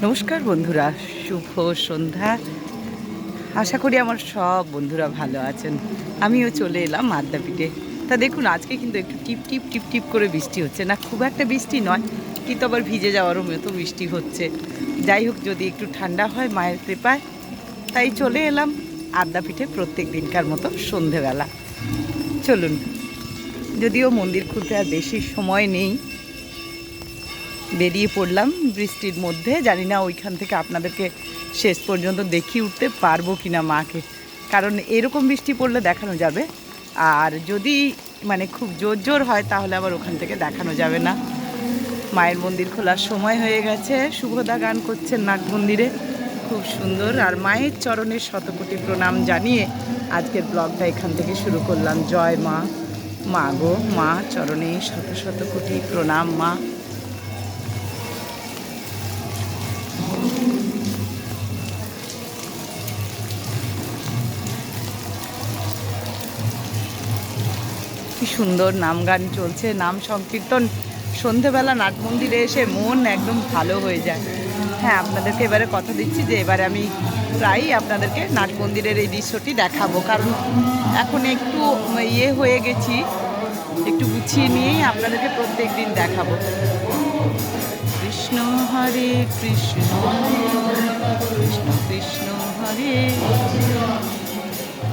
নমস্কার বন্ধুরা, শুভ সন্ধ্যা। আশা করি আমার সব বন্ধুরা ভালো আছেন। আমিও চলে এলাম আদ্যাপীঠে। তা দেখুন, আজকে কিন্তু একটু টিপ টিপ টিপ টিপ করে বৃষ্টি হচ্ছে, না খুব একটা বৃষ্টি নয়, কিন্তু আবার ভিজে যাওয়ারও মতো বৃষ্টি হচ্ছে। যাই হোক, যদি একটু ঠান্ডা হয় মায়ের কৃপায়, তাই চলে এলাম আদ্যাপীঠে প্রত্যেক দিনকার মতো সন্ধেবেলা। চলুন, যদিও মন্দির খুলতে আর বেশি সময় নেই, বেরিয়ে পড়লাম বৃষ্টির মধ্যে। জানি না ওইখান থেকে আপনাদেরকে শেষ পর্যন্ত দেখিয়ে উঠতে পারবো কিনা মাকে, কারণ এরকম বৃষ্টি পড়লে দেখানো যাবে, আর যদি খুব জোর জোর হয় তাহলে আবার ওখান থেকে দেখানো যাবে না। মায়ের মন্দির খোলার সময় হয়ে গেছে। শুভদা গান করছেন নাট মন্দিরে, খুব সুন্দর। আর মায়ের চরণের শতকোটি প্রণাম জানিয়ে আজকের ব্লগটা এখান থেকে শুরু করলাম। জয় মা, মা গো মা, চরণে শত শত কোটি প্রণাম মা। কি সুন্দর নাম গান চলছে, নাম সংকীর্তন। সন্ধেবেলা নাট মন্দিরে এসে মন একদম ভালো হয়ে যায়। হ্যাঁ, আপনাদেরকে এবারে কথা দিচ্ছি যে এবারে আমি প্রায়ই আপনাদেরকে নাট মন্দিরের এই দৃশ্যটি দেখাবো, কারণ এখন একটু হয়ে গেছি, একটু গুছিয়ে নিয়েই আপনাদেরকে প্রত্যেক দিন দেখাবো। কৃষ্ণ হরে কৃষ্ণ, কৃষ্ণ কৃষ্ণ হরে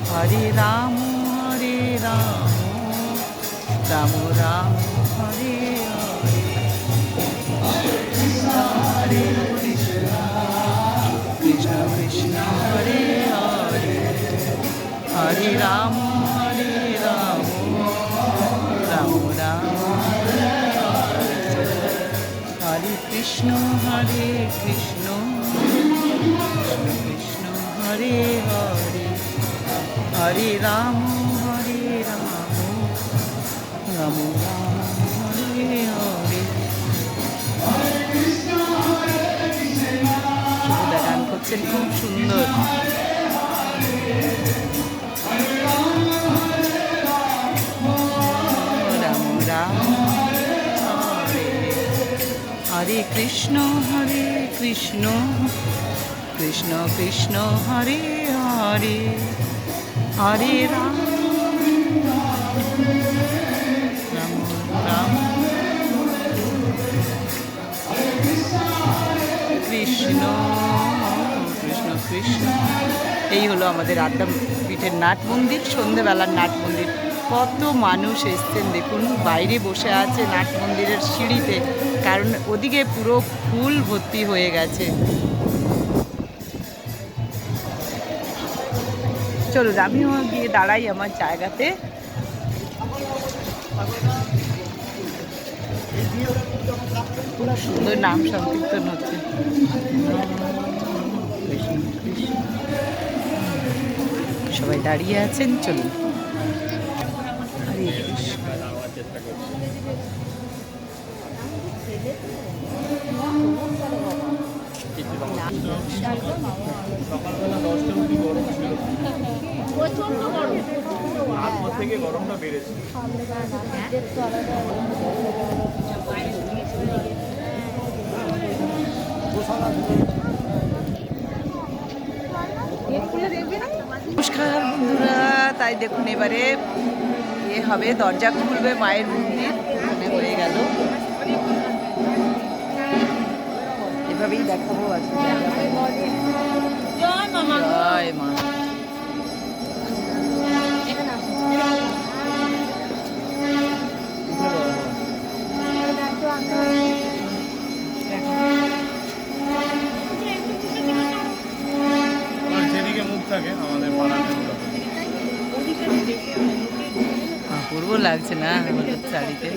হরে রাম, হরে রাম রাম রাম হরে হরে, কৃষ্ণ কৃষ্ণ কৃষ্ণ হরে হরে, হরে রাম রাম রাম, হরে কৃষ্ণ কৃষ্ণ কৃষ্ণ হরে হরে, হরে রাম রাম রাম হরে হরে। শুভদা গান করছেন খুব সুন্দর। রাম রাম হরে, হরে কৃষ্ণ কৃষ্ণ কৃষ্ণ কৃষ্ণ হরে হরে, হরে রাম রাম রাম কৃষ্ণ কৃষ্ণ কৃষ্ণ। এই হলো আমাদের আদ্যাপীঠের নাট মন্দির, সন্ধেবেলার নাট মন্দির। কত মানুষ এসছেন দেখুন, বাইরে বসে আছে নাট মন্দিরের সিঁড়িতে, কারণ ওদিকে পুরো ফুল ভর্তি হয়ে গেছে। চলুন, আমিও গিয়ে দাঁড়াই আমার জায়গাতে। পুরো সুন্দর নাম সংকীর্তন হচ্ছে। সবাই দাঁড়িয়ে আছেন, চলুন। হরে কৃষ্ণ। সকালবেলা 10টা অবধি গরম ছিল, প্রচন্ড গরম, রাত থেকে গরমটা বেড়েছে। নমস্কার বন্ধুরা, তাই দেখুন এবারে হবে, দরজা খুলবে মায়ের মন্দির, ওখানে হয়ে গেল। এভাবেই দেখাবো আজকে। জয় মা। যেদিকে মুখ থাকে আমাদের অপূর্ব লাগছে না আমাদের শাড়িতে।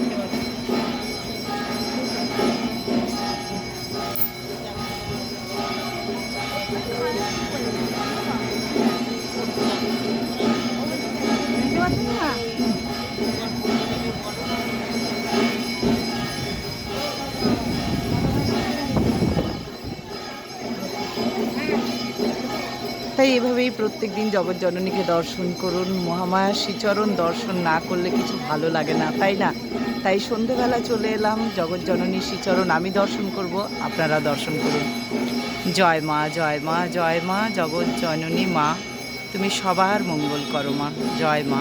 তাই এভাবেই প্রত্যেক দিন জগৎজননীকে দর্শন করুন। মহামায়ার শ্রীচরণ দর্শন না করলে কিছু ভালো লাগে না, তাই না? তাই সন্ধেবেলা চলে এলাম, জগৎজননীর শ্রীচরণ আমি দর্শন করব, আপনারা দর্শন করুন। জয় মা, জয় মা, জয় মা, জগৎজননী মা, তুমি সবার মঙ্গল করো মা। জয় মা।